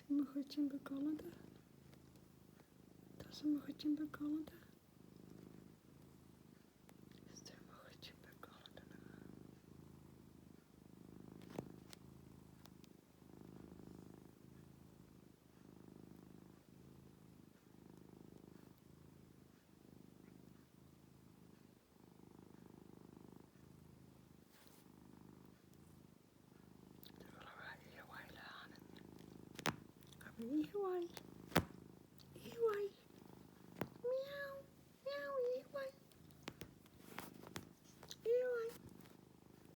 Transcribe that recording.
Ми хочемо виконати. Та що ми хочемо виконати. Що ми хочемо виконати. Det var da veldig, veldig annet. Kan vi ikke velge?